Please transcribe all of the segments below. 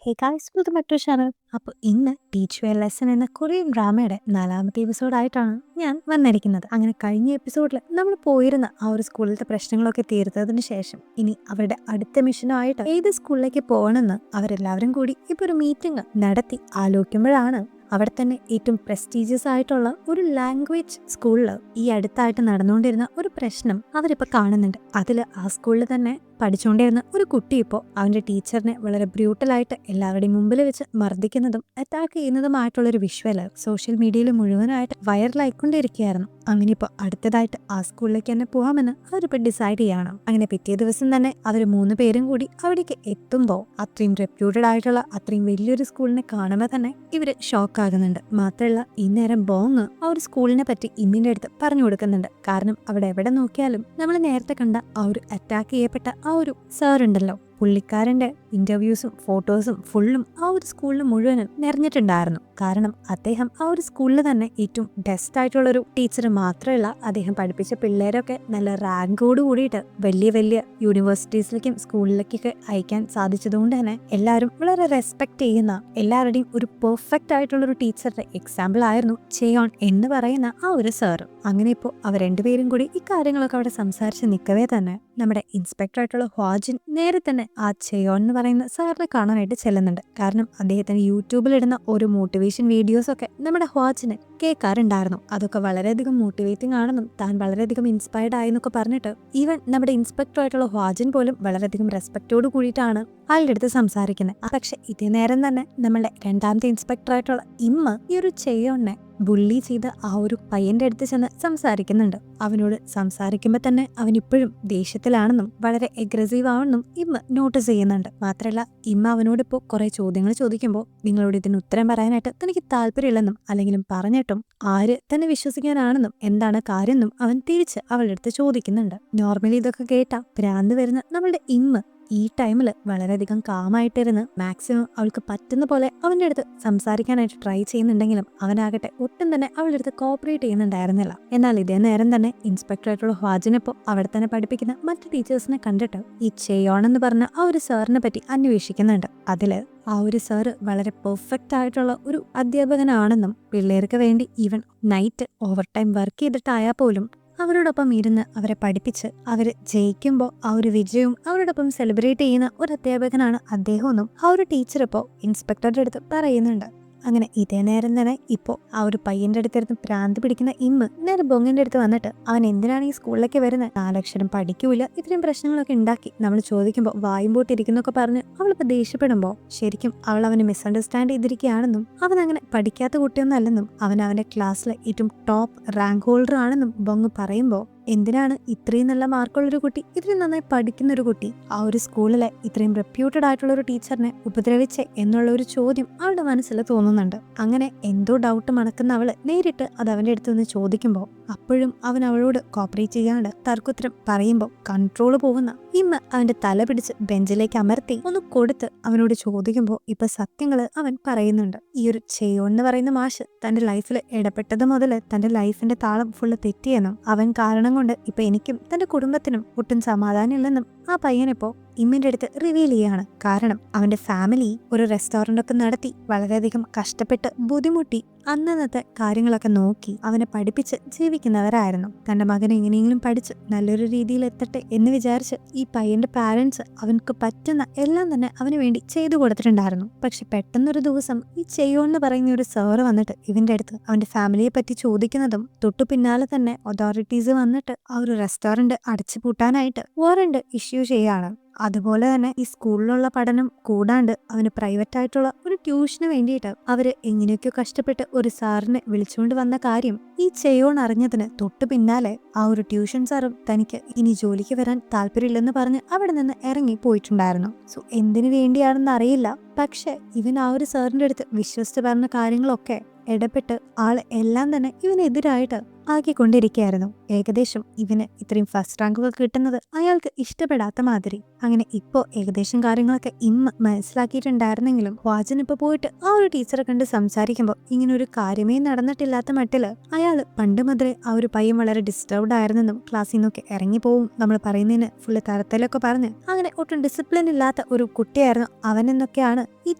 Hey guys, welcome back to channel. അപ്പോൾ ഇന്ന് teach you a lesson എന്ന Korean ഡ്രാമയുടെ 4ാമത്തെ എപ്പിസോഡായിട്ടാണ് ഞാൻ വന്നിരിക്കുന്നത്. അങ്ങനെ കഴിഞ്ഞ എപ്പിസോഡിൽ നമ്മൾ പോയിരുന്ന ആ ഒരു സ്കൂളിലത്തെ പ്രശ്നങ്ങളൊക്കെ തീർത്തതിന് ശേഷം ഇനി അവരുടെ അടുത്ത മിഷനായിട്ട് ഏത് സ്കൂളിലേക്ക് പോകണമെന്ന് അവരെല്ലാവരും കൂടി ഇപ്പോൾ ഒരു മീറ്റിംഗ് നടത്തി ആലോചിക്കുമ്പോഴാണ് അവിടെ തന്നെ ഏറ്റവും പ്രസ്റ്റീജിയസ് ആയിട്ടുള്ള ഒരു ലാംഗ്വേജ് സ്കൂളിൽ ഈ അടുത്തായിട്ട് നടന്നുകൊണ്ടിരുന്ന ഒരു പ്രശ്നം അവരിപ്പോൾ കാണുന്നുണ്ട്. അതിൽ ആ സ്കൂളിൽ തന്നെ പഠിച്ചുകൊണ്ടിരുന്ന ഒരു കുട്ടി ഇപ്പോൾ അവൻ്റെ ടീച്ചറിനെ വളരെ ബ്രൂട്ടലായിട്ട് എല്ലാവരുടെയും മുമ്പിൽ വെച്ച് മർദ്ദിക്കുന്നതും അറ്റാക്ക് ചെയ്യുന്നതുമായിട്ടുള്ളൊരു വിഷ്വല് സോഷ്യൽ മീഡിയയിൽ മുഴുവനായിട്ട് വൈറലായിക്കൊണ്ടിരിക്കുകയായിരുന്നു. അങ്ങനെ ഇപ്പോൾ അടുത്തതായിട്ട് ആ സ്കൂളിലേക്ക് തന്നെ പോകാമെന്ന് അവരിപ്പോൾ ഡിസൈഡ് ചെയ്യണം. അങ്ങനെ പിറ്റേ ദിവസം തന്നെ അവർ 3 പേരും കൂടി അവിടേക്ക് എത്തുമ്പോൾ അത്രയും റെപ്യൂട്ടഡ് ആയിട്ടുള്ള അത്രയും വലിയൊരു സ്കൂളിനെ കാണുമ്പോൾ തന്നെ ഇവർ ഷോക്ക് ആകുന്നുണ്ട്. മാത്രമല്ല ഈ നേരം ബോങ് ആ ഒരു സ്കൂളിനെ പറ്റി ഇമ്മിന്റെ അടുത്ത് പറഞ്ഞു കൊടുക്കുന്നുണ്ട്. കാരണം അവിടെ എവിടെ നോക്കിയാലും നമ്മൾ നേരത്തെ കണ്ട ആ ഒരു അറ്റാക്ക് ചെയ്യപ്പെട്ട ആ ഒരു സാർ ഉണ്ടല്ലോ, പുള്ളിക്കാരന്റെ ഇന്റർവ്യൂസും ഫോട്ടോസും ഫുള്ളും ആ ഒരു സ്കൂളിൽ മുഴുവനും നിറഞ്ഞിട്ടുണ്ടായിരുന്നു. കാരണം അദ്ദേഹം ആ ഒരു സ്കൂളിൽ തന്നെ ഏറ്റവും ബെസ്റ്റ് ആയിട്ടുള്ളൊരു ടീച്ചർ മാത്രമല്ല, അദ്ദേഹം പഠിപ്പിച്ച പിള്ളേരൊക്കെ നല്ല റാങ്കോട് കൂടിയിട്ട് വലിയ വലിയ യൂണിവേഴ്സിറ്റീസിലേക്കും സ്കൂളിലേക്കൊക്കെ അയക്കാൻ സാധിച്ചതുകൊണ്ട് തന്നെ എല്ലാവരും വളരെ റെസ്പെക്ട് ചെയ്യുന്ന എല്ലാവരുടെയും ഒരു പെർഫെക്റ്റ് ആയിട്ടുള്ളൊരു ടീച്ചറുടെ എക്സാമ്പിൾ ആയിരുന്നു ചെയോൺ എന്ന് പറയുന്ന ആ ഒരു സാറ്. അങ്ങനെ ഇപ്പോൾ അവർ രണ്ടുപേരും കൂടി ഈ കാര്യങ്ങളൊക്കെ അവിടെ സംസാരിച്ച് നിൽക്കവേ തന്നെ നമ്മുടെ ഇൻസ്പെക്ടർ ആയിട്ടുള്ള ഹ്വാജിൻ നേരെ തന്നെ ആ ചെയോൺ എന്ന് പറയുന്ന സാറിനെ കാണാനായിട്ട് ചെല്ലുന്നുണ്ട്. കാരണം അദ്ദേഹത്തിന് യൂട്യൂബിലിടുന്ന ഒരു മോട്ടിവേഷൻ വീഡിയോസ് ഒക്കെ നമ്മുടെ ഹ്വാജിന് കേൾക്കാറുണ്ടായിരുന്നു. അതൊക്കെ വളരെയധികം മോട്ടിവേറ്റിംഗ് ആണെന്നും താൻ വളരെയധികം ഇൻസ്പയർഡ് ആയെന്നൊക്കെ പറഞ്ഞിട്ട് ഈവൻ നമ്മുടെ ഇൻസ്പെക്ടർ ആയിട്ടുള്ള ഹ്വാജിൻ പോലും വളരെയധികം റെസ്പെക്റ്റോട് കൂടിയിട്ടാണ് ആളുടെ അടുത്ത് സംസാരിക്കുന്നത്. പക്ഷെ ഇതേ നേരം തന്നെ നമ്മുടെ 2ാമത്തെ ഇൻസ്പെക്ടർ ആയിട്ടുള്ള ഇമ്മ ഈ ഒരു ചെയോണിനെ ബുള്ളി ചെയ്ത് ആ ഒരു പയ്യന്റെ അടുത്ത് ചെന്ന് സംസാരിക്കുന്നുണ്ട്. അവനോട് സംസാരിക്കുമ്പോൾ തന്നെ അവൻ ഇപ്പോഴും ദേഷ്യത്തിലാണെന്നും വളരെ അഗ്രസീവ് ആണെന്നും ഇമ്മ നോട്ടീസ് ചെയ്യുന്നുണ്ട്. മാത്രമല്ല ഇമ്മ അവനോട് ഇപ്പോൾ കുറെ ചോദ്യങ്ങൾ ചോദിക്കുമ്പോൾ നിങ്ങളോട് ഇതിന് ഉത്തരം പറയാനായിട്ട് തനിക്ക് താല്പര്യമില്ലെന്നും അല്ലെങ്കിലും പറഞ്ഞിട്ടും ആര് തന്നെ വിശ്വസിക്കാനാണെന്നും എന്താണ് കാര്യമെന്നും അവൻ തിരിച്ച് അവളുടെ അടുത്ത് ചോദിക്കുന്നുണ്ട്. നോർമലി ഇതൊക്കെ കേട്ടാ ഭ്രാന്ത് വരുന്ന നമ്മളുടെ ഇമ്മ ഈ ടൈമിൽ വളരെയധികം കാമായിട്ടിരുന്ന് മാക്സിമം അവൾക്ക് പറ്റുന്ന പോലെ അവൻ്റെ അടുത്ത് സംസാരിക്കാനായിട്ട് ട്രൈ ചെയ്യുന്നുണ്ടെങ്കിലും അവനാകട്ടെ ഒട്ടും തന്നെ അവളുടെ അടുത്ത് കോപ്പറേറ്റ് ചെയ്യുന്നുണ്ടായിരുന്നില്ല. എന്നാൽ ഇതേ നേരം തന്നെ ഇൻസ്പെക്ടർ ആയിട്ടുള്ള ഹ്വാജിനിപ്പോൾ അവിടെ തന്നെ പഠിപ്പിക്കുന്ന മറ്റു ടീച്ചേഴ്സിനെ കണ്ടിട്ട് ഈ ചെയോൺ എന്ന് പറഞ്ഞ ആ ഒരു സാറിനെ പറ്റി അന്വേഷിക്കുന്നുണ്ട്. അതില് ആ ഒരു സാറ് വളരെ പെർഫെക്റ്റ് ആയിട്ടുള്ള ഒരു അധ്യാപകനാണെന്നും പിള്ളേർക്ക് വേണ്ടി even night overtime work ചെയ്തിട്ടായാൽ പോലും അവരോടൊപ്പം ഇരുന്ന് അവരെ പഠിപ്പിച്ച് അവർ ജയിക്കുമ്പോൾ ആ ഒരു വിജയവും അവരോടൊപ്പം സെലിബ്രേറ്റ് ചെയ്യുന്ന ഒരു അധ്യാപകനാണ് അദ്ദേഹമെന്നും ആ ഒരു ടീച്ചർ ഇപ്പോൾ ഇൻസ്പെക്ടറുടെ അടുത്ത് പറയുന്നുണ്ട്. അങ്ങനെ ഇതേ നേരം തന്നെ ഇപ്പോൾ ആ ഒരു പയ്യന്റെ അടുത്തിരുന്ന് ഭ്രാന്ത് പിടിക്കുന്ന ഇമ്മ് നേരെ ബൊങ്ങിന്റെ അടുത്ത് വന്നിട്ട് അവൻ എന്തിനാണ് ഈ സ്കൂളിലേക്ക് വരുന്നത്, 4 അക്ഷരം പഠിക്കൂല, ഇത്രയും പ്രശ്നങ്ങളൊക്കെ ഉണ്ടാക്കി നമ്മൾ ചോദിക്കുമ്പോൾ വായും പോട്ടിരിക്കുന്നൊക്കെ പറഞ്ഞ് അവളിപ്പോൾ ദേഷ്യപ്പെടുമ്പോൾ ശരിക്കും അവൾ അവനെ മിസ്അണ്ടർസ്റ്റാൻഡ് ചെയ്തിരിക്കുകയാണെന്നും അവൻ അങ്ങനെ പഠിക്കാത്ത കുട്ടിയൊന്നും അല്ലെന്നും അവൻ അവന്റെ ക്ലാസ്സിലെ ഏറ്റവും ടോപ്പ് റാങ്ക് ഹോൾഡർ ആണെന്നും ബൊങ് പറയുമ്പോൾ എന്തിനാണ് ഇത്രയും നല്ല മാർക്കുള്ളൊരു കുട്ടി, ഇത്രയും നന്നായി പഠിക്കുന്ന ഒരു കുട്ടി ആ ഒരു സ്കൂളിലെ ഇത്രയും റെപ്യൂട്ടഡ് ആയിട്ടുള്ള ഒരു ടീച്ചറിനെ ഉപദ്രവിച്ചേ എന്നുള്ള ഒരു ചോദ്യം അവളുടെ മനസ്സിൽ തോന്നുന്നുണ്ട്. അങ്ങനെ എന്തോ ഡൗട്ട് മണക്കുന്ന അവള് നേരിട്ട് അത് അവന്റെ അടുത്ത് നിന്ന് ചോദിക്കുമ്പോൾ അപ്പോഴും അവൻ അവളോട് കോപ്പറേറ്റ് ചെയ്യാണ്ട് തർക്കുത്തരം പറയുമ്പോൾ കൺട്രോൾ പോകുന്ന ഇമ്മ അവന്റെ തല പിടിച്ച് ബെഞ്ചിലേക്ക് അമർത്തി ഒന്ന് കൊടുത്ത് അവനോട് ചോദിക്കുമ്പോൾ ഇപ്പൊ സത്യങ്ങള് അവൻ പറയുന്നുണ്ട്. ഈ ഒരു ചെയോൺ എന്ന് പറയുന്ന മാഷ് തന്റെ ലൈഫിൽ ഇടപെട്ടത് മുതൽ തന്റെ ലൈഫിന്റെ താളം ഫുള്ള് തെറ്റിയെന്നും അവൻ കാരണം കൊണ്ട് ഇപ്പൊ എനിക്കും തന്റെ കുടുംബത്തിനും ഒട്ടും സമാധാനം ഇല്ലെന്നും ആ പയ്യനിപ്പോ ഇമ്മിന്റെ അടുത്ത് റിവീൽ ചെയ്യാണ്. കാരണം അവന്റെ ഫാമിലി ഒരു റെസ്റ്റോറന്റ് ഒക്കെ നടത്തി വളരെയധികം കഷ്ടപ്പെട്ട് ബുദ്ധിമുട്ടി അന്നത്തെ കാര്യങ്ങളൊക്കെ നോക്കി അവനെ പഠിപ്പിച്ച് ജീവിക്കുന്നവരായിരുന്നു. തന്റെ മകൻ എങ്ങനെയെങ്കിലും പഠിച്ച് നല്ലൊരു രീതിയിൽ എത്തട്ടെ എന്ന് വിചാരിച്ച് ഈ പയ്യന്റെ പാരന്റ്സ് അവനക്ക് പറ്റുന്ന എല്ലാം തന്നെ അവന് വേണ്ടി ചെയ്തു കൊടുത്തിട്ടുണ്ടായിരുന്നു. പക്ഷെ പെട്ടെന്നൊരു ദിവസം ഈ ചെയോൺ എന്ന് പറയുന്ന ഒരു സാറ് വന്നിട്ട് ഇവന്റെ അടുത്ത് അവന്റെ ഫാമിലിയെ പറ്റി ചോദിക്കുന്നതും തൊട്ടു പിന്നാലെ തന്നെ അതോറിറ്റീസ് വന്നിട്ട് ആ ഒരു റെസ്റ്റോറന്റ് അടച്ചു പൂട്ടാനായിട്ട് വാറണ്ട് ഇഷ്യൂ ചെയ്യാണ്. അതുപോലെ തന്നെ ഈ സ്കൂളിലുള്ള പഠനം കൂടാണ്ട് അവന് പ്രൈവറ്റ് ആയിട്ടുള്ള ഒരു ട്യൂഷന് വേണ്ടിയിട്ട് അവര് എങ്ങനെയൊക്കെയോ കഷ്ടപ്പെട്ട് ഒരു സാറിനെ വിളിച്ചുകൊണ്ട് വന്ന കാര്യം ഈ ചെയോൺ അറിഞ്ഞതിന് തൊട്ടു പിന്നാലെ ആ ഒരു ട്യൂഷൻ സാറും തനിക്ക് ഇനി ജോലിക്ക് വരാൻ താല്പര്യമില്ലെന്ന് പറഞ്ഞ് അവിടെ നിന്ന് ഇറങ്ങി പോയിട്ടുണ്ടായിരുന്നു. സോ എന്തിനു വേണ്ടിയാണെന്ന് അറിയില്ല, പക്ഷെ ഇവൻ ആ ഒരു സാറിന്റെ അടുത്ത് വിശ്വസിച്ച് പറഞ്ഞ കാര്യങ്ങളൊക്കെ ഇടപെട്ട് ആള് എല്ലാം തന്നെ ഇവനെതിരായിട്ട് ആക്കിക്കൊണ്ടിരിക്കുകയായിരുന്നു. ഏകദേശം ഇവന് ഇത്രയും ഫസ്റ്റ് റാങ്കൊക്കെ കിട്ടുന്നത് അയാൾക്ക് ഇഷ്ടപ്പെടാത്ത മാതിരി. അങ്ങനെ ഇപ്പോ ഏകദേശം കാര്യങ്ങളൊക്കെ ഇമ്മ മനസ്സിലാക്കിയിട്ടുണ്ടായിരുന്നെങ്കിലും ഹ്വാജൻ ഇപ്പൊ പോയിട്ട് ആ ഒരു ടീച്ചറെ കണ്ട് സംസാരിക്കുമ്പോൾ ഇങ്ങനെ ഒരു കാര്യമേ നടന്നിട്ടില്ലാത്ത മട്ടില് അയാള് പണ്ട് മുതലേ ആ ഒരു പയ്യൻ വളരെ ഡിസ്റ്റർബ്ഡ് ആയിരുന്നെന്നും ക്ലാസ്സിൽ നിന്നൊക്കെ ഇറങ്ങിപ്പോവും നമ്മൾ പറയുന്നതിന് ഫുള്ള് തരത്തിലൊക്കെ പറഞ്ഞ് അങ്ങനെ ഒട്ടും ഡിസിപ്ലിൻ ഇല്ലാത്ത ഒരു കുട്ടിയായിരുന്നു അവനെന്നൊക്കെയാണ് ഈ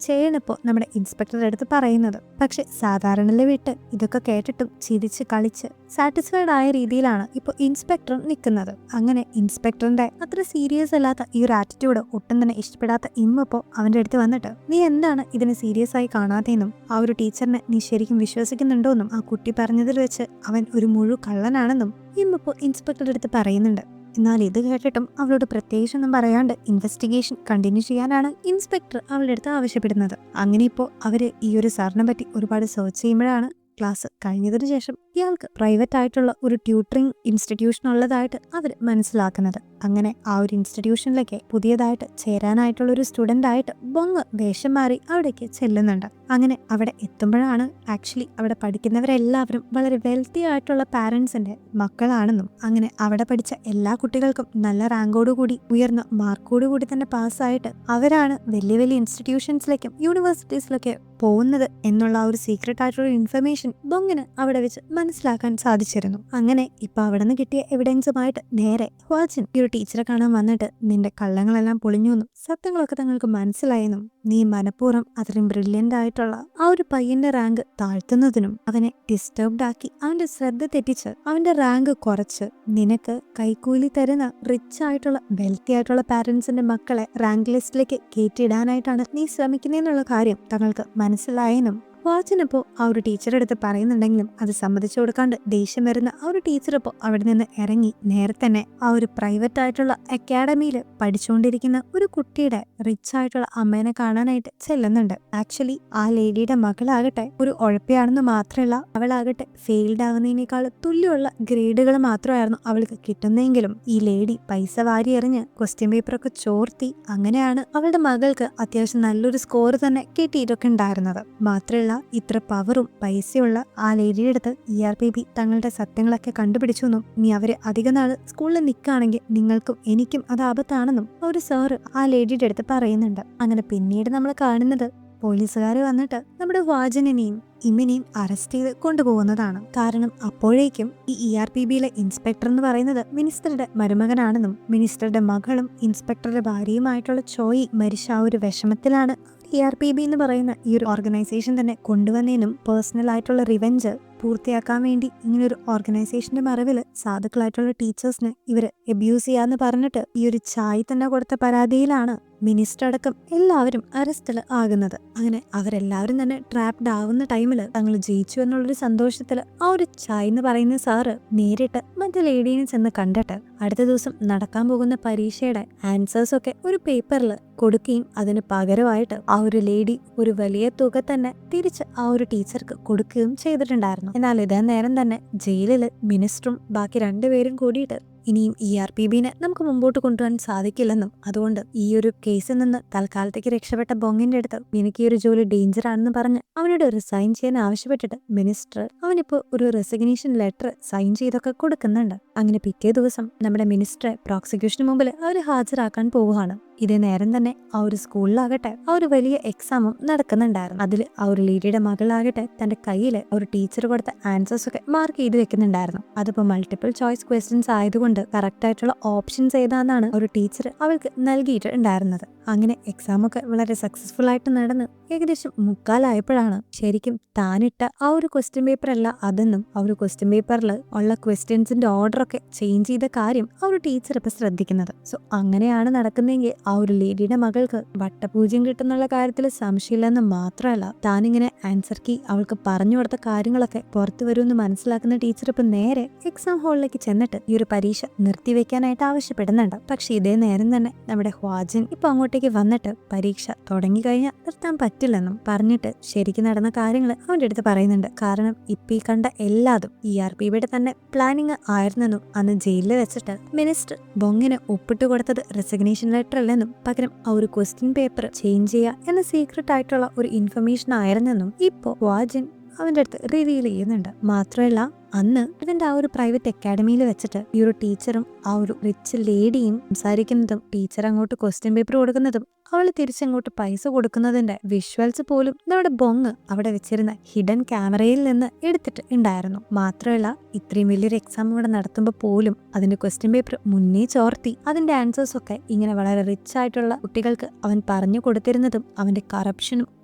ചേണിപ്പോ നമ്മുടെ ഇൻസ്പെക്ടറുടെ അടുത്ത് പറയുന്നത്. പക്ഷെ സാധാരണയിലെ വിട്ട് ഇതൊക്കെ കേട്ടിട്ടും ചിരിച്ച് കളിച്ച് സാറ്റിസ്ഫൈഡ് ആയ രീതിയിലാണ് ഇപ്പൊ ഇൻസ്പെക്ടർ നിൽക്കുന്നത്. അങ്ങനെ ഇൻസ്പെക്ടറിന്റെ അത്ര സീരിയസ് അല്ലാത്ത ഈ ഒരു ആറ്റിറ്റ്യൂഡ് ഒട്ടും തന്നെ ഇഷ്ടപ്പെടാത്ത ഇമ്മപ്പോ അവന്റെ അടുത്ത് വന്നിട്ട് നീ എന്താണ് ഇതിനെ സീരിയസ് ആയി കാണാതെന്നും ആ ഒരു ടീച്ചറിനെ നീ ശരിക്കും വിശ്വസിക്കുന്നുണ്ടോന്നും ആ കുട്ടി പറഞ്ഞതിൽ വെച്ച് അവൻ ഒരു മുഴു കള്ളനാണെന്നും ഇമ്മപ്പോ ഇൻസ്പെക്ടറുടെ അടുത്ത് പറയുന്നുണ്ട്. എന്നാൽ ഇത് കേട്ടിട്ടും അവളോട് പ്രത്യേകിച്ചൊന്നും പറയാണ്ട് ഇൻവെസ്റ്റിഗേഷൻ കണ്ടിന്യൂ ചെയ്യാനാണ് ഇൻസ്പെക്ടർ അവളുടെ അടുത്ത് ആവശ്യപ്പെടുന്നത്. അങ്ങനെ ഇപ്പോൾ അവര് ഈ ഒരു സാറിനെ പറ്റി ഒരുപാട് സെർച്ച് ചെയ്യുമ്പോഴാണ് ക്ലാസ് കഴിഞ്ഞതിന് ശേഷം ഇയാൾക്ക് പ്രൈവറ്റ് ആയിട്ടുള്ള ഒരു ട്യൂട്ടറിംഗ് ഇൻസ്റ്റിറ്റ്യൂഷൻ ഉള്ളതായിട്ട് അവർ മനസ്സിലാക്കുന്നത്. അങ്ങനെ ആ ഒരു ഇൻസ്റ്റിറ്റ്യൂഷനിലേക്ക് പുതിയതായിട്ട് ചേരാനായിട്ടുള്ള ഒരു സ്റ്റുഡൻ്റ് ആയിട്ട് ബൊങ്ങ് വേഷം മാറി അവിടേക്ക് ചെല്ലുന്നുണ്ട്. അങ്ങനെ അവിടെ എത്തുമ്പോഴാണ് ആക്ച്വലി അവിടെ പഠിക്കുന്നവരെല്ലാവരും വളരെ വെൽത്തി ആയിട്ടുള്ള പാരൻസിന്റെ മക്കളാണെന്നും അങ്ങനെ അവിടെ പഠിച്ച എല്ലാ കുട്ടികൾക്കും നല്ല റാങ്കോടുകൂടി ഉയർന്ന മാർക്കോടുകൂടി തന്നെ പാസ്സായിട്ട് അവരാണ് വലിയ വലിയ ഇൻസ്റ്റിറ്റ്യൂഷൻസിലേക്കും യൂണിവേഴ്സിറ്റീസിലൊക്കെ പോകുന്നത് എന്നുള്ള ആ ഒരു സീക്രട്ട് ആയിട്ടുള്ള ഇൻഫർമേഷൻ ബൊങ്ങിന് അവിടെ വെച്ച് മനസ്സിലാക്കാൻ സാധിച്ചിരുന്നു. അങ്ങനെ ഇപ്പൊ അവിടെ നിന്ന് കിട്ടിയ എവിഡൻസുമായിട്ട് നേരെ ഹ്വാജൻ ഈ ഒരു ടീച്ചറെ കാണാൻ വന്നിട്ട് നിന്റെ കള്ളങ്ങളെല്ലാം പൊളിഞ്ഞുവെന്നും സത്യങ്ങളൊക്കെ തങ്ങൾക്ക് മനസ്സിലായെന്നും നീ മനഃപൂർവ്വം അത്രയും ബ്രില്യൻ്റ് ആയിട്ടുള്ള ആ ഒരു പയ്യന്റെ റാങ്ക് താഴ്ത്തുന്നതിനും അവനെ ഡിസ്റ്റർബ്ഡ് ആക്കി അവന്റെ ശ്രദ്ധ തെറ്റിച്ച് അവന്റെ റാങ്ക് കുറച്ച് നിനക്ക് കൈക്കൂലി തരുന്ന റിച്ച് ആയിട്ടുള്ള വെൽത്തി ആയിട്ടുള്ള പാരന്റ്സിന്റെ മക്കളെ റാങ്ക് ലിസ്റ്റിലേക്ക് കയറ്റിയിടാനായിട്ടാണ് നീ ശ്രമിക്കുന്നതെന്നുള്ള കാര്യം തങ്ങൾക്ക് മനസ്സിലായെന്നും വാച്ചനപ്പോ ആ ഒരു ടീച്ചറുടെ അടുത്ത് പറയുന്നുണ്ടെങ്കിലും അത് സമ്മതിച്ചു കൊടുക്കാണ്ട് ദേഷ്യം വരുന്ന ആ ഒരു ടീച്ചറപ്പോ അവിടെ നിന്ന് ഇറങ്ങി നേരെ തന്നെ ആ ഒരു പ്രൈവറ്റ് ആയിട്ടുള്ള അക്കാഡമിയിൽ പഠിച്ചുകൊണ്ടിരിക്കുന്ന ഒരു കുട്ടിയുടെ റിച്ച് ആയിട്ടുള്ള അമ്മേനെ കാണാനായിട്ട് ചെല്ലുന്നുണ്ട്. ആക്ച്വലി ആ ലേഡിയുടെ മകളാകട്ടെ ഒരു ഉഴപ്പിയാണെന്ന് മാത്രമല്ല അവളാകട്ടെ ഫെയിൽഡ് ആവുന്നതിനേക്കാൾ തുല്യമുള്ള ഗ്രേഡുകൾ മാത്രമായിരുന്നു അവൾക്ക് കിട്ടുന്നെങ്കിലും ഈ ലേഡി പൈസ വാരി എറിഞ്ഞ് ക്വസ്റ്റ്യൻ പേപ്പറൊക്കെ ചോർത്തി അങ്ങനെയാണ് അവളുടെ മകൾക്ക് അത്യാവശ്യം നല്ലൊരു സ്കോർ തന്നെ കിട്ടിയിട്ടൊക്കെ ഉണ്ടായിരുന്നത്. മാത്രമല്ല ഇത്ര പവറും പൈസയുള്ള ആ ലേഡിയുടെ അടുത്ത് ERPB തങ്ങളുടെ സത്യങ്ങളൊക്കെ കണ്ടുപിടിച്ചെന്നും ഇനി അവര് അധിക നാള് സ്കൂളിൽ നിൽക്കുകയാണെങ്കിൽ നിങ്ങൾക്കും എനിക്കും അത് ആപത്താണെന്നും ഒരു സാറ് ആ ലേഡിയുടെ അടുത്ത് പറയുന്നുണ്ട്. അങ്ങനെ പിന്നീട് നമ്മൾ കാണുന്നത് പോലീസുകാർ വന്നിട്ട് നമ്മുടെ വാജനെയും ഇമ്മിനെയും അറസ്റ്റ് ചെയ്ത് കൊണ്ടുപോകുന്നതാണ്. കാരണം അപ്പോഴേക്കും ഈ ERPBയിലെ ഇൻസ്പെക്ടർ എന്ന് പറയുന്നത് മിനിസ്റ്ററുടെ മരുമകനാണെന്നും മിനിസ്റ്ററുടെ മകളും ഇൻസ്പെക്ടറുടെ ഭാര്യയുമായിട്ടുള്ള ചോയി മരിച്ച ആ ഒരു വിഷമത്തിലാണ് ERPB എന്ന് പറയുന്ന ഈ ഒരു ഓർഗനൈസേഷൻ തന്നെ കൊണ്ടുവന്നതിനും പേഴ്സണൽ ആയിട്ടുള്ള റിവെഞ്ച് പൂർത്തിയാക്കാൻ വേണ്ടി ഇങ്ങനൊരു ഓർഗനൈസേഷന്റെ മറവിൽ സാധുക്കളായിട്ടുള്ള ടീച്ചേഴ്സിനെ ഇവര് അബ്യൂസ് ചെയ്യാന്ന് പറഞ്ഞിട്ട് ഈ ഒരു ചായ് തന്നെ കൊടുത്ത പരാതിയിലാണ് മിനിസ്റ്റർ അടക്കം എല്ലാവരും അറസ്റ്റിൽ ആകുന്നത്. അങ്ങനെ അവരെല്ലാവരും തന്നെ ട്രാപ്ഡ് ആവുന്ന ടൈമിൽ തങ്ങൾ ജയിച്ചു എന്നുള്ളൊരു സന്തോഷത്തിൽ ആ ഒരു ചായ് എന്ന് പറയുന്ന സാറ് നേരിട്ട് മറ്റേ ലേഡീനെ ചെന്ന് കണ്ടിട്ട് അടുത്ത ദിവസം നടക്കാൻ പോകുന്ന പരീക്ഷയുടെ ആൻസേഴ്സ് ഒക്കെ ഒരു പേപ്പറിൽ കൊടുക്കുകയും അതിന് പകരമായിട്ട് ആ ഒരു ലേഡി ഒരു വലിയ തുക തന്നെ തിരിച്ച് ആ ഒരു ടീച്ചർക്ക് കൊടുക്കുകയും ചെയ്തിട്ടുണ്ടായിരുന്നു. എന്നാൽ ഇതേ നേരം തന്നെ ജയിലില് മിനിസ്റ്ററും ബാക്കി രണ്ടുപേരും കൂടിയിട്ട് ഇനിയും ERPBനെ നമുക്ക് മുമ്പോട്ട് കൊണ്ടുപോകാൻ സാധിക്കില്ലെന്നും അതുകൊണ്ട് ഈ ഒരു കേസിൽ നിന്ന് തൽക്കാലത്തേക്ക് രക്ഷപ്പെട്ട ബൊങ്ങിന്റെ അടുത്ത് എനിക്ക് ഈ ഒരു ജോലി ഡേഞ്ചർ ആണെന്ന് പറഞ്ഞ് അവനോട് റിസൈൻ ചെയ്യാൻ ആവശ്യപ്പെട്ടിട്ട് മിനിസ്റ്റർ അവനിപ്പോ ഒരു റെസിഗ്നേഷൻ ലെറ്റർ സൈൻ ചെയ്തൊക്കെ കൊടുക്കുന്നുണ്ട്. അങ്ങനെ പിറ്റേ ദിവസം നമ്മുടെ മിനിസ്റ്ററെ പ്രോസിക്യൂഷന് മുമ്പിൽ അവർ ഹാജരാക്കാൻ പോവുകയാണ്. ഇതേ നേരം തന്നെ ആ ഒരു സ്കൂളിലാകട്ടെ ആ ഒരു വലിയ എക്സാമും നടക്കുന്നുണ്ടായിരുന്നു. അതിൽ ആ ഒരു ലേഡിയുടെ മകളാകട്ടെ തന്റെ കയ്യിൽ ഒരു ടീച്ചർ കൊടുത്ത ആൻസേഴ്സ് ഒക്കെ മാർക്ക് ചെയ്ത് വെക്കുന്നുണ്ടായിരുന്നു. അതിപ്പോ മൾട്ടിപ്പിൾ ചോയ്സ് ക്വസ്റ്റ്യൻസ് ആയതുകൊണ്ട് കറക്റ്റ് ആയിട്ടുള്ള ഓപ്ഷൻസ് ഏതാണെന്നാണ് ഒരു ടീച്ചർ അവൾക്ക് നൽകിയിട്ടുണ്ടായിരുന്നത്. അങ്ങനെ എക്സാം ഒക്കെ വളരെ സക്സസ്ഫുൾ ആയിട്ട് നടന്ന് ഏകദേശം മുക്കാലായപ്പോഴാണ് ശരിക്കും താനിട്ട ആ ഒരു ക്വസ്റ്റ്യൻ പേപ്പർ അല്ല അതെന്നും ആ ഒരു ക്വസ്റ്റ്യൻ പേപ്പറിൽ ഉള്ള ക്വസ്റ്റ്യൻസിന്റെ ഓർഡർ ഒക്കെ ചേഞ്ച് ചെയ്ത കാര്യം ആ ഒരു ടീച്ചർ ഇപ്പൊ ശ്രദ്ധിക്കുന്നത്. സോ അങ്ങനെയാണ് നടക്കുന്നതെങ്കിൽ ആ ഒരു ലേഡിയുടെ മകൾക്ക് വട്ടപൂജ്യം കിട്ടുന്നുള്ള കാര്യത്തിൽ സംശയമില്ലെന്ന് മാത്രമല്ല താനിങ്ങനെ ആൻസർ കീ അവൾക്ക് പറഞ്ഞു കൊടുത്ത കാര്യങ്ങളൊക്കെ പുറത്തു വരുമെന്ന് മനസ്സിലാക്കുന്ന ടീച്ചർ ഇപ്പൊ നേരെ എക്സാം ഹാളിലേക്ക് ചെന്നിട്ട് ഈ ഒരു പരീക്ഷ നിർത്തിവെക്കാനായിട്ട് ആവശ്യപ്പെടുന്നുണ്ട്. പക്ഷെ ഇതേ നേരം തന്നെ നമ്മുടെ ഹ്വാജൻ ഇപ്പൊ അങ്ങോട്ടേക്ക് വന്നിട്ട് പരീക്ഷ തുടങ്ങി കഴിഞ്ഞാൽ നിർത്താൻ പറ്റില്ലെന്നും പറഞ്ഞിട്ട് ശരിക്കും നടന്ന കാര്യങ്ങൾ അവന്റെ അടുത്ത് പറയുന്നുണ്ട്. കാരണം ഇപ്പൊ ഈ കണ്ട എല്ലാതും ERPBയുടെ തന്നെ പ്ലാനിങ് ആയിരുന്നെന്നും അന്ന് ജയിലിൽ വെച്ചിട്ട് മിനിസ്റ്റർ ബൊങ്ങിന് ഒപ്പിട്ട് കൊടുത്തത് റെസിഗ്നേഷൻ ലെറ്റർ അല്ലെന്നും പകരം ആ ഒരു ക്വസ്റ്റ്യൻ പേപ്പർ ചേഞ്ച് ചെയ്യുക എന്ന സീക്രട്ട് ആയിട്ടുള്ള ഒരു ഇൻഫർമേഷൻ ആയിരുന്നെന്നും ഇപ്പോ വാജൻ അവന്റെ അടുത്ത് റിവീൽ ചെയ്യുന്നുണ്ട്. മാത്രമല്ല അന്ന് ഇതിന്റെ ആ ഒരു പ്രൈവറ്റ് അക്കാഡമിയിൽ വെച്ചിട്ട് ഈ ഒരു ടീച്ചറും ആ ഒരു റിച്ച് ലേഡിയും സംസാരിക്കുന്നതും ടീച്ചർ അങ്ങോട്ട് ക്വസ്റ്റ്യൻ പേപ്പർ കൊടുക്കുന്നതും അവൾ തിരിച്ചങ്ങോട്ട് പൈസ കൊടുക്കുന്നതിന്റെ വിഷ്വൽസ് പോലും നമ്മുടെ ബൊങ് അവിടെ വെച്ചിരുന്ന ഹിഡൻ ക്യാമറയിൽ നിന്ന് എടുത്തിട്ട് ഉണ്ടായിരുന്നു. മാത്രമല്ല ഇത്രയും വലിയൊരു എക്സാം ഇവിടെ നടത്തുമ്പോൾ പോലും അതിന്റെ ക്വസ്റ്റ്യൻ പേപ്പർ മുന്നേ ചോർത്തി അതിന്റെ ആൻസേഴ്സ് ഒക്കെ ഇങ്ങനെ വളരെ റിച്ച് ആയിട്ടുള്ള കുട്ടികൾക്ക് അവൻ പറഞ്ഞു കൊടുത്തിരുന്നതും അവന്റെ കറപ്ഷനും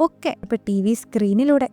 ഒക്കെ ഇപ്പൊ TV സ്ക്രീനിലൂടെ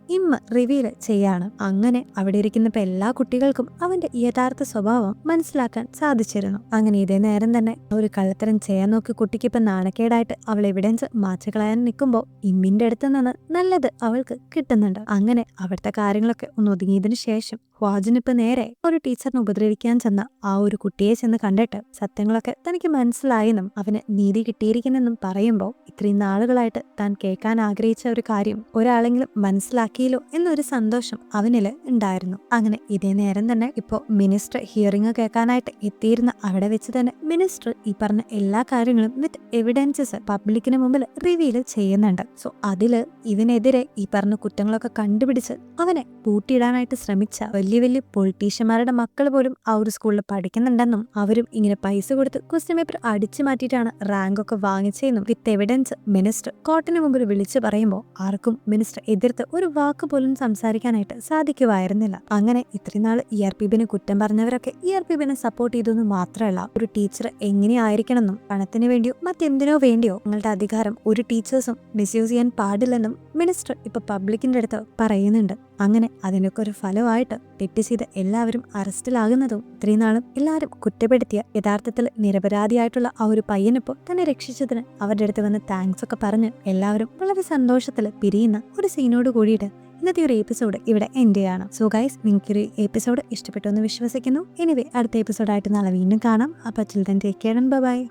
റിവീൽ ചെയ്യാണ്. അങ്ങനെ അവിടെ ഇരിക്കുന്ന എല്ലാ കുട്ടികൾക്കും അവന്റെ യഥാർത്ഥ സ്വഭാവം മനസ്സിലാക്കാൻ സാധിച്ചിരുന്നു. അങ്ങനെ ഇതേ നേരം തന്നെ ഒരു കള്ളത്തരം ചെയ്യാൻ നോക്കി കുട്ടിക്ക് ഇപ്പൊ നാണക്കേടായിട്ട് അവൾ എവിഡൻസ് മാച്ചുകളയാൻ നിൽക്കുമ്പോൾ ഇമ്മിന്റെ അടുത്ത് നിന്ന് നല്ലത് അവൾക്ക് കിട്ടുന്നുണ്ട്. അങ്ങനെ അവിടുത്തെ കാര്യങ്ങളൊക്കെ ഒന്ന് ഒതുങ്ങിയതിനു ശേഷം ഹ്വാജിനിപ്പോ നേരെ ഒരു ടീച്ചറിനെ ഉപദ്രവിക്കാൻ ചെന്ന ആ ഒരു കുട്ടിയെ ചെന്ന് കണ്ടിട്ട് സത്യങ്ങളൊക്കെ തനിക്ക് മനസ്സിലായെന്നും അവന് നീതി കിട്ടിയിരിക്കുന്നെന്നും പറയുമ്പോൾ ഇത്രയും നാളുകളായിട്ട് താൻ കേൾക്കാൻ ആഗ്രഹിച്ച ഒരു കാര്യം ഒരാളെങ്കിലും മനസ്സിലാക്കിയല്ലോ എന്നൊരു സന്തോഷം അവനില് ഉണ്ടായിരുന്നു. അങ്ങനെ ഇതേ നേരം തന്നെ ഇപ്പോ മിനിസ്റ്റർ ഹിയറിംഗ് കേൾക്കാനായിട്ട് എത്തിയിരുന്ന അവിടെ വെച്ച് തന്നെ മിനിസ്റ്റർ ഈ പറഞ്ഞ എല്ലാ കാര്യങ്ങളും വിത്ത് എവിഡൻസസ് പബ്ലിക്കിന് മുമ്പിൽ റിവീൽ ചെയ്യുന്നുണ്ട്. സോ അതില് ഇവനെതിരെ ഈ പറഞ്ഞ കുറ്റങ്ങളൊക്കെ കണ്ടുപിടിച്ച് അവനെ പൂട്ടിയിടാനായിട്ട് ശ്രമിച്ച വലിയ വലിയ പൊളിറ്റീഷ്യന്മാരുടെ മക്കൾ പോലും ആ ഒരു സ്കൂളിൽ പഠിക്കുന്നുണ്ടെന്നും അവരും ഇങ്ങനെ പൈസ കൊടുത്ത് ക്വസ്റ്റ്യൻ പേപ്പർ അടിച്ചു മാറ്റിയിട്ടാണ് റാങ്ക് ഒക്കെ വാങ്ങിച്ചതെന്നും വിത്ത് എവിഡൻസ് മിനിസ്റ്റർ കോർട്ടിന് മുമ്പിൽ വിളിച്ചു പറയുമ്പോൾ ആർക്കും മിനിസ്റ്റർ എതിർത്ത് ഒരു വാക്ക് പോലും സംസാരിക്കാനായിട്ട് സാധിക്കുമായിരുന്നില്ല. അങ്ങനെ ഇത്രയും നാൾ ERPBനെ കുറ്റം പറഞ്ഞവരൊക്കെ ERPBനെ സപ്പോർട്ട് ചെയ്തെന്ന് മാത്രമല്ല ഒരു ടീച്ചർ എങ്ങനെയായിരിക്കണമെന്നും പണത്തിന് വേണ്ടിയോ മറ്റെന്തിനോ വേണ്ടിയോ നിങ്ങളുടെ അധികാരം ഒരു ടീച്ചേഴ്സും മിസ്യൂസ് ചെയ്യാൻ പാടില്ലെന്നും മിനിസ്റ്റർ ഇപ്പൊ പബ്ലിക്കിന്റെ അടുത്ത് പറയുന്നുണ്ട്. അങ്ങനെ അതിനൊക്കെ ഒരു ഫലമായിട്ട് തെറ്റ് ചെയ്ത് എല്ലാവരും അറസ്റ്റിലാകുന്നതും ഇത്രയും നാളും എല്ലാവരും കുറ്റപ്പെടുത്തിയ യഥാർത്ഥത്തിൽ നിരപരാധിയായിട്ടുള്ള ആ ഒരു പയ്യനിപ്പോ തന്നെ രക്ഷിച്ചതിന് അവരുടെ അടുത്ത് വന്ന് താങ്ക്സ് ഒക്കെ പറഞ്ഞ് എല്ലാവരും വളരെ സന്തോഷത്തിൽ പിരിയുന്ന ഒരു സീനോട് കൂടിയിട്ട് ഇന്നത്തെ ഒരു എപ്പിസോഡ് ഇവിടെ എൻഡ് ചെയ്യാണ്. സോ ഗൈസ്, നിങ്ങൾക്കൊരു എപ്പിസോഡ് ഇഷ്ടപ്പെട്ടു എന്ന് വിശ്വസിക്കുന്നു. എനിവേ അടുത്ത എപ്പിസോഡായിട്ട് നാളെ വീണ്ടും കാണാം. അപ്പോൾ children take care and by.